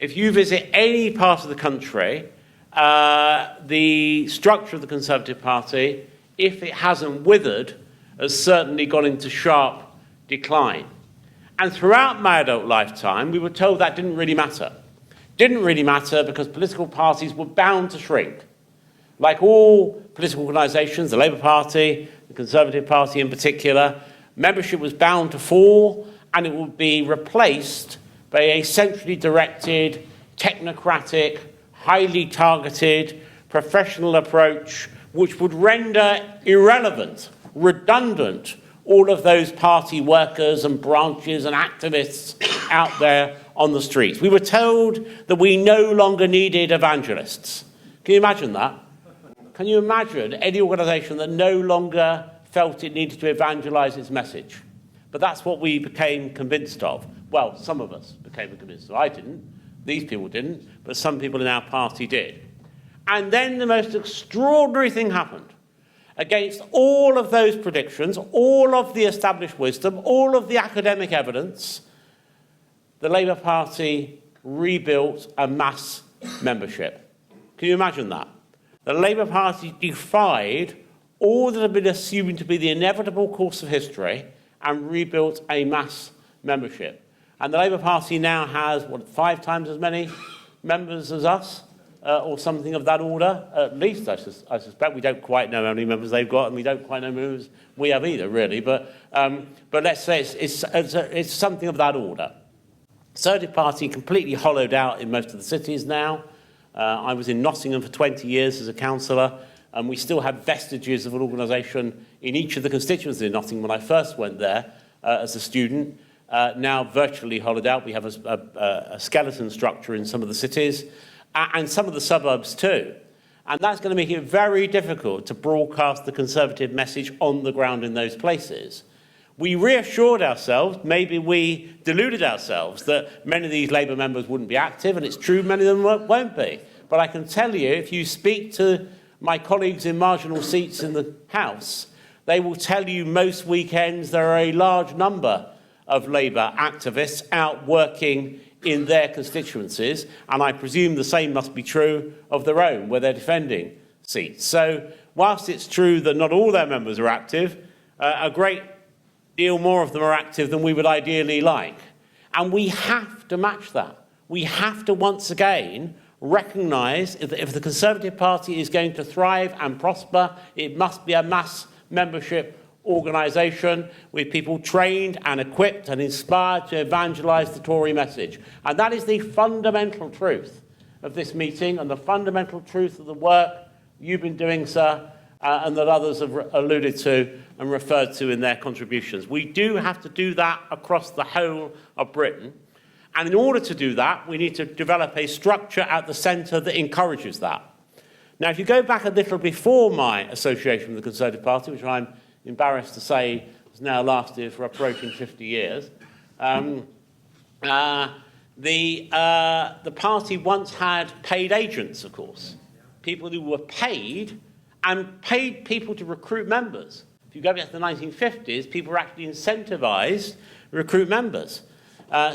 If you visit any part of the country, the structure of the Conservative Party, if it hasn't withered, has certainly gone into sharp decline. And throughout my adult lifetime, we were told that didn't really matter. Didn't really matter because political parties were bound to shrink. Like all political organisations, the Labour Party, the Conservative Party in particular, membership was bound to fall, and it would be replaced by a centrally directed, technocratic, highly targeted, professional approach which would render irrelevant, redundant, all of those party workers and branches and activists out there on the streets. We were told that we no longer needed evangelists. Can you imagine that? Can you imagine any organisation that no longer felt it needed to evangelise its message? But that's what we became convinced of. Well, some of us became convinced of. I didn't. These people didn't. But some people in our party did. And then the most extraordinary thing happened. Against all of those predictions, all of the established wisdom, all of the academic evidence, the Labour Party rebuilt a mass membership. Can you imagine that? The Labour Party defied all that had been assumed to be the inevitable course of history and rebuilt a mass membership. And the Labour Party now has, 5 times as many members as us, or something of that order, at least, I suspect. We don't quite know how many members they've got, and we don't quite know how many members we have either, really. But let's say it's something of that order. Conservative Party completely hollowed out in most of the cities now. I was in Nottingham for 20 years as a councillor, and we still have vestiges of an organisation in each of the constituencies in Nottingham when I first went there as a student. Now virtually hollowed out. We have a skeleton structure in some of the cities, and some of the suburbs too. And that's going to make it very difficult to broadcast the Conservative message on the ground in those places. We reassured ourselves, maybe we deluded ourselves, that many of these Labour members wouldn't be active, and it's true, many of them won't be. But I can tell you, if you speak to my colleagues in marginal seats in the House, they will tell you most weekends there are a large number of Labour activists out working in their constituencies, and I presume the same must be true of their own, where they're defending seats. So, whilst it's true that not all their members are active, a great deal more of them are active than we would ideally like. And we have to match that. We have to once again recognise that if the Conservative Party is going to thrive and prosper, it must be a mass membership organisation with people trained and equipped and inspired to evangelise the Tory message. And that is the fundamental truth of this meeting and the fundamental truth of the work you've been doing, sir, and that others have alluded to and referred to in their contributions. We do have to do that across the whole of Britain. And in order to do that, we need to develop a structure at the centre that encourages that. Now, if you go back a little before my association with the Conservative Party, which I'm embarrassed to say has now lasted for approaching 50 years, the party once had paid agents, of course, people who were paid and paid people to recruit members. If you go back to the 1950s, people were actually incentivised to recruit members.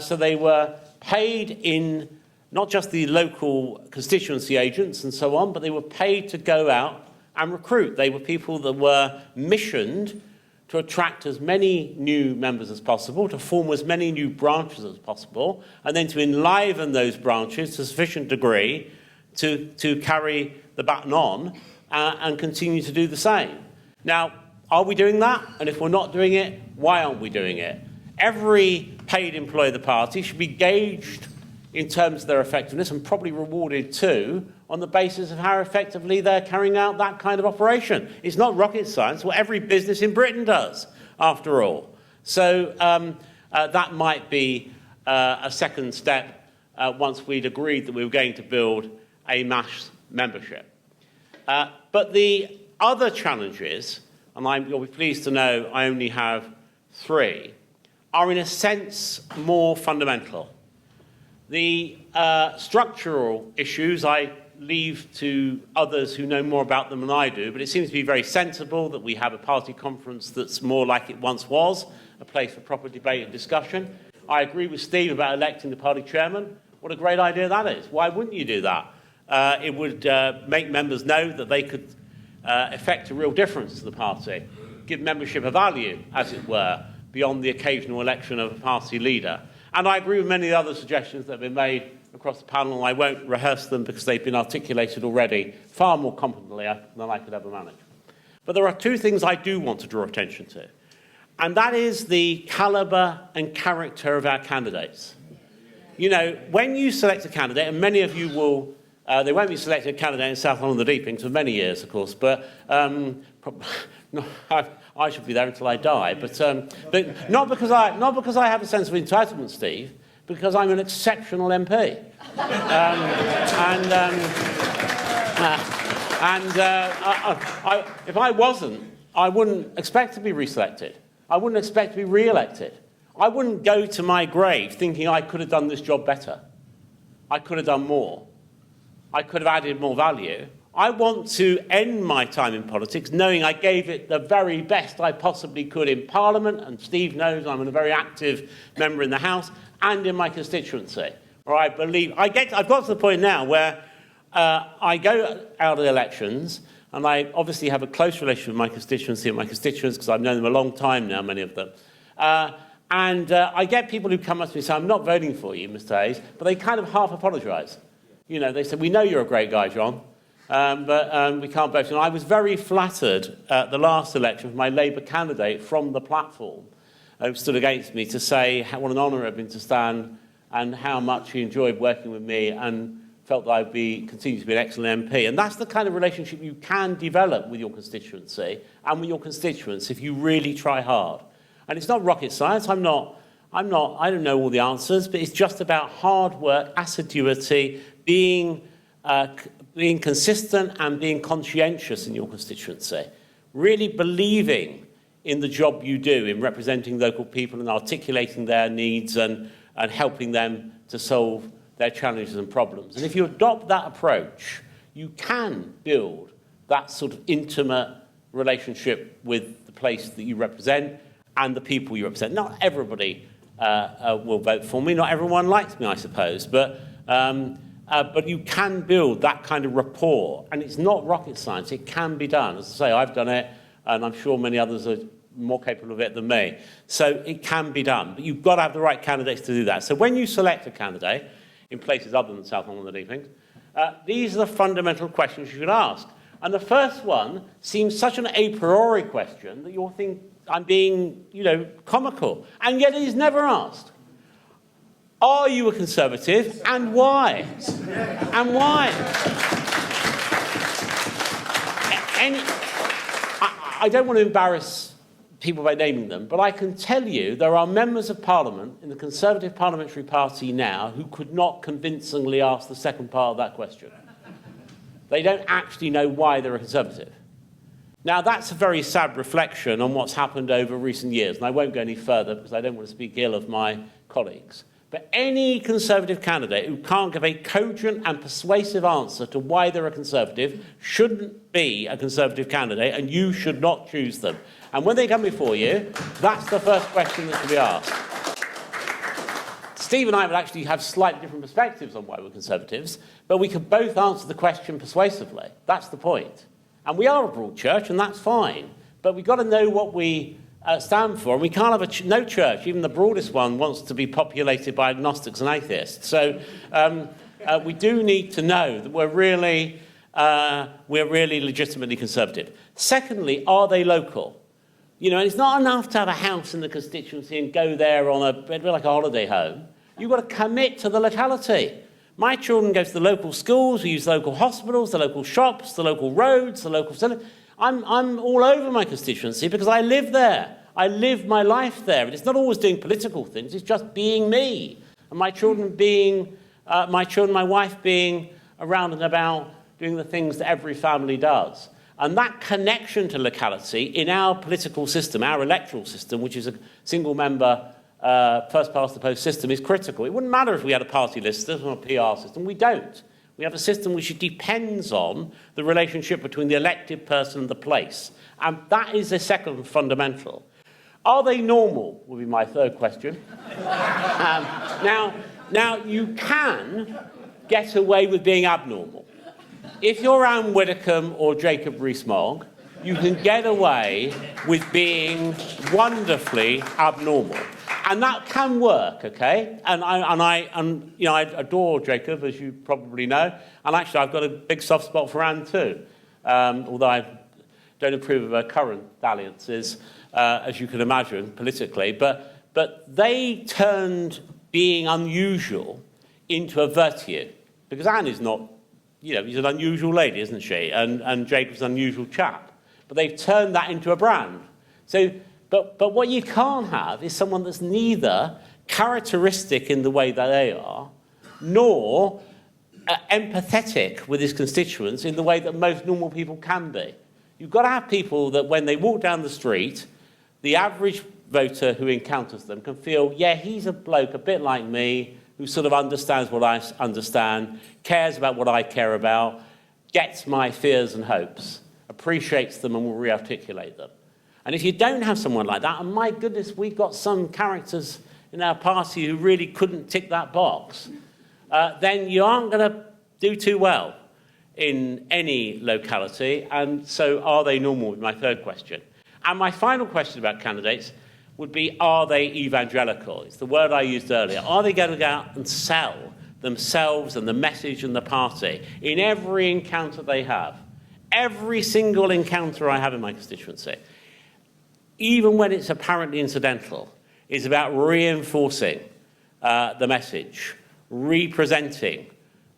So they were paid in not just the local constituency agents and so on, but they were paid to go out and recruit. They were people that were missioned to attract as many new members as possible, to form as many new branches as possible, and then to enliven those branches to a sufficient degree to carry the baton on and continue to do the same. Now, are we doing that? And if we're not doing it, why aren't we doing it? Every paid employee of the party should be gauged in terms of their effectiveness and probably rewarded too on the basis of how effectively they're carrying out that kind of operation. It's not rocket science, what every business in Britain does, after all. So that might be a second step once we'd agreed that we were going to build a mass membership. But the other challenges, and you'll be pleased to know I only have 3, are in a sense more fundamental. The structural issues I leave to others who know more about them than I do, but it seems to be very sensible that we have a party conference that's more like it once was, a place for proper debate and discussion. I agree with Steve about electing the party chairman. What a great idea that is. Why wouldn't you do that? It would make members know that they could effect a real difference to the party, give membership a value, as it were, beyond the occasional election of a party leader. And I agree with many of the other suggestions that have been made across the panel, and I won't rehearse them because they've been articulated already far more competently than I could ever manage. But there are two things I do want to draw attention to, and that is the calibre and character of our candidates. You know, when you select a candidate, and many of you will, they won't be selecting a candidate in South London-on-the-Deeping for many years, of course, but no, I should be there until I die. But not because I have a sense of entitlement, Steve, because I'm an exceptional MP. If I wasn't, I wouldn't expect to be reselected. I wouldn't expect to be re-elected. I wouldn't go to my grave thinking I could have done this job better. I could have done more. I could have added more value. I want to end my time in politics knowing I gave it the very best I possibly could in Parliament, and Steve knows I'm a very active member in the House, and in my constituency, where I believe... I've got to the point now where I go out of the elections, and I obviously have a close relationship with my constituency and my constituents, because I've known them a long time now, many of them. I get people who come up to me and say, I'm not voting for you, Mr. Hayes, but they kind of half apologise. You know, they say, we know you're a great guy, John, but we can't vote. And I was very flattered at the last election for my Labour candidate from the platform who stood against me to say what an honour it had been to stand and how much he enjoyed working with me and felt that I'd continue to be an excellent MP. And that's the kind of relationship you can develop with your constituency and with your constituents if you really try hard. And it's not rocket science. I don't know all the answers, but it's just about hard work, assiduity, being consistent and being conscientious in your constituency, really believing in the job you do in representing local people and articulating their needs and helping them to solve their challenges and problems. And if you adopt that approach, you can build that sort of intimate relationship with the place that you represent and the people you represent. Not everybody will vote for me. Not everyone likes me, I suppose. But you can build that kind of rapport. And it's not rocket science. It can be done. As I say, I've done it, and I'm sure many others are more capable of it than me. So it can be done. But you've got to have the right candidates to do that. So when you select a candidate in places other than South London-on-the-Deeping, these are the fundamental questions you should ask. And the first one seems such an a priori question that you'll think I'm being, comical. And yet it is never asked. Are you a Conservative, and why? And why? I don't want to embarrass people by naming them, but I can tell you there are members of Parliament in the Conservative Parliamentary Party now who could not convincingly ask the second part of that question. They don't actually know why they're a Conservative. Now, that's a very sad reflection on what's happened over recent years, and I won't go any further because I don't want to speak ill of my colleagues. But any Conservative candidate who can't give a cogent and persuasive answer to why they're a Conservative shouldn't be a Conservative candidate, and you should not choose them. And when they come before you, that's the first question that should be asked. Steve and I would actually have slightly different perspectives on why we're Conservatives, but we could both answer the question persuasively. That's the point. And we are a broad church, and that's fine. But we've got to know what we stand for. And we can't have no church, even the broadest one, wants to be populated by agnostics and atheists. So we do need to know that we're really legitimately Conservative. Secondly, are they local? And it's not enough to have a house in the constituency and go there on a bit like a holiday home. You've got to commit to the locality. My children go to the local schools, we use the local hospitals, the local shops, the local roads, the local... I'm all over my constituency because I live there. I live my life there. And it's not always doing political things, it's just being me. And my children my wife being around and about doing the things that every family does. And that connection to locality in our political system, our electoral system, which is a single-member first-past-the-post system, is critical. It wouldn't matter if we had a party list system or a PR system. We don't. We have a system which depends on the relationship between the elected person and the place. And that is a second fundamental. Are they normal, would be my third question. Now, Now, you can get away with being abnormal. If you're Anne Widdecombe or Jacob Rees-Mogg, you can get away with being wonderfully abnormal. And that can work, okay? And I adore Jacob, as you probably know. And actually, I've got a big soft spot for Anne too, although I don't approve of her current dalliances, as you can imagine, politically. But they turned being unusual into a virtue, because Anne is not, she's an unusual lady, isn't she? And Jacob's an unusual chap. But they've turned that into a brand. So, but what you can't have is someone that's neither characteristic in the way that they are, nor empathetic with his constituents in the way that most normal people can be. You've got to have people that when they walk down the street, the average voter who encounters them can feel, yeah, he's a bloke a bit like me, who sort of understands what I understand, cares about what I care about, gets my fears and hopes, appreciates them and will re-articulate them. And if you don't have someone like that, and my goodness, we've got some characters in our party who really couldn't tick that box, then you aren't going to do too well in any locality. And so are they normal, is my third question. And my final question about candidates would be, are they evangelical? It's the word I used earlier. Are they going to go out and sell themselves and the message and the party in every encounter they have? Every single encounter I have in my constituency, even when it's apparently incidental, is about reinforcing the message, representing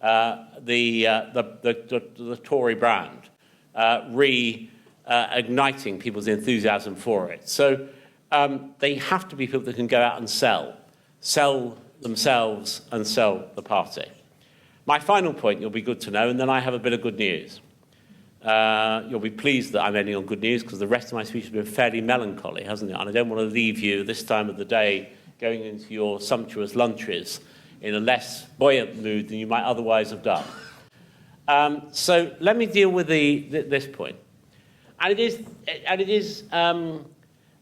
the Tory brand, reigniting people's enthusiasm for it. So they have to be people that can go out and sell themselves and sell the party. My final point, you'll be good to know, and then I have a bit of good news. You'll be pleased that I'm ending on good news, because the rest of my speech has been fairly melancholy, hasn't it? And I don't want to leave you this time of the day going into your sumptuous lunches in a less buoyant mood than you might otherwise have done. So let me deal with this point. And it is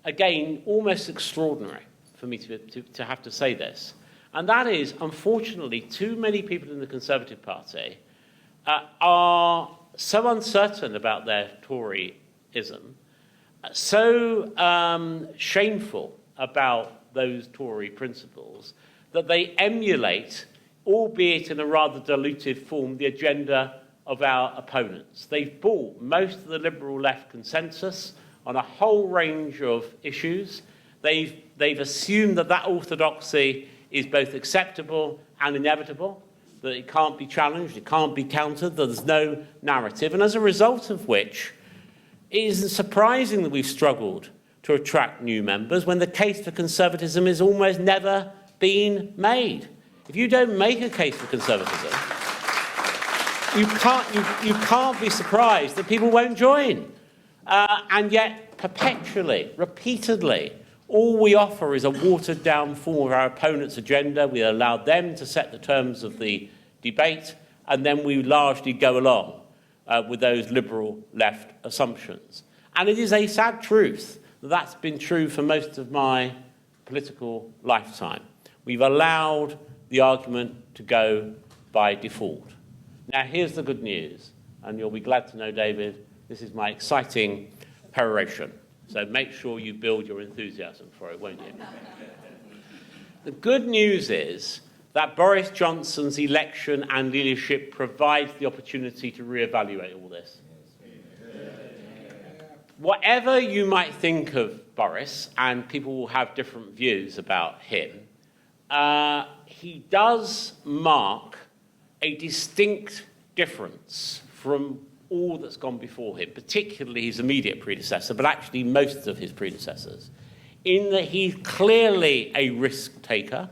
again, almost extraordinary for me to have to say this. And that is, unfortunately, too many people in the Conservative Party are so uncertain about their Toryism, so shameful about those Tory principles, that they emulate, albeit in a rather diluted form, the agenda of our opponents. They've bought most of the liberal left consensus on a whole range of issues. They've assumed that orthodoxy is both acceptable and inevitable, that it can't be challenged, it can't be countered, that there's no narrative, and as a result of which, it isn't surprising that we've struggled to attract new members when the case for conservatism has almost never been made. If you don't make a case for conservatism, you can't be surprised that people won't join. And yet, perpetually, repeatedly, all we offer is a watered-down form of our opponent's agenda. We allow them to set the terms of the debate, and then we largely go along with those liberal left assumptions. And it is a sad truth that that's been true for most of my political lifetime. We've allowed the argument to go by default. Now, here's the good news, and you'll be glad to know, David, this is my exciting peroration. So make sure you build your enthusiasm for it, won't you? The good news is that Boris Johnson's election and leadership provides the opportunity to reevaluate all this. Whatever you might think of Boris, and people will have different views about him, he does mark a distinct difference from all that's gone before him, particularly his immediate predecessor, but actually most of his predecessors, in that he's clearly a risk taker.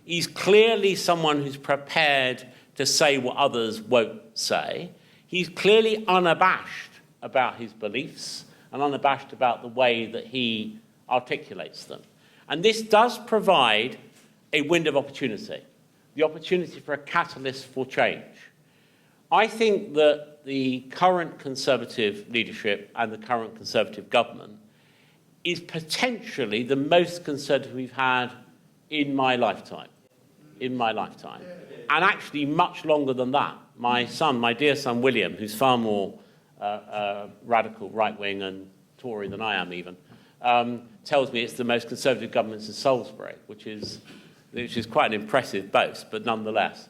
He's clearly someone who's prepared to say what others won't say. He's clearly unabashed about his beliefs and unabashed about the way that he articulates them. And this does provide a window of opportunity, the opportunity for a catalyst for change. I think that the current Conservative leadership and the current Conservative government is potentially the most Conservative we've had in my lifetime. in my lifetime. And actually much longer than that. My dear son William, who's far more radical, right-wing and Tory than I am even, tells me it's the most conservative government since Salisbury, which is quite an impressive boast, but nonetheless.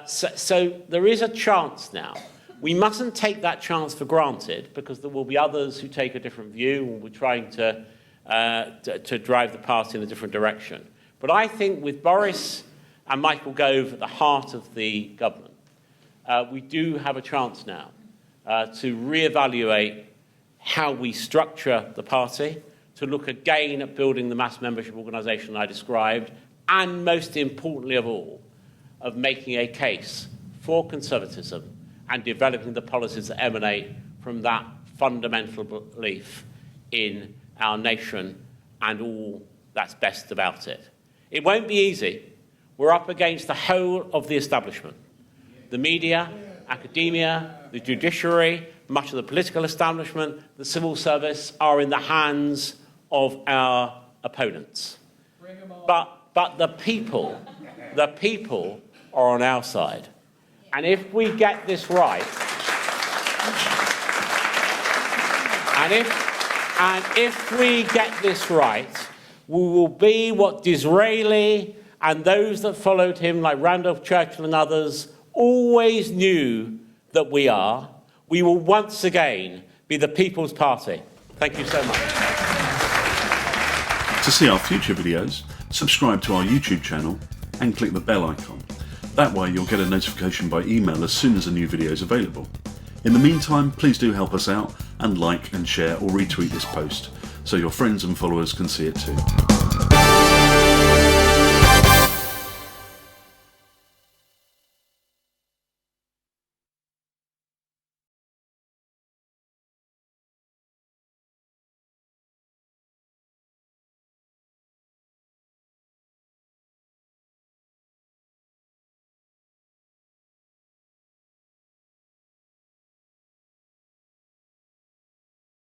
So there is a chance now. We mustn't take that chance for granted, because there will be others who take a different view and we're trying to drive the party in a different direction. But I think with Boris and Michael Gove at the heart of the government, we do have a chance now to reevaluate how we structure the party, to look again at building the mass membership organisation I described, and most importantly of all, of making a case for conservatism and developing the policies that emanate from that fundamental belief in our nation and all that's best about it. It won't be easy. We're up against the whole of the establishment. The media, academia, the judiciary, much of the political establishment, the civil service are in the hands of our opponents. But the people are on our side. And if we get this right, and if we get this right, we will be what Disraeli and those that followed him, like Randolph Churchill and others, always knew that we are. We will once again be the People's Party. Thank you so much. To see our future videos, subscribe to our YouTube channel and click the bell icon. That way you'll get a notification by email as soon as a new video is available. In the meantime, please do help us out and like and share or retweet this post so your friends and followers can see it too.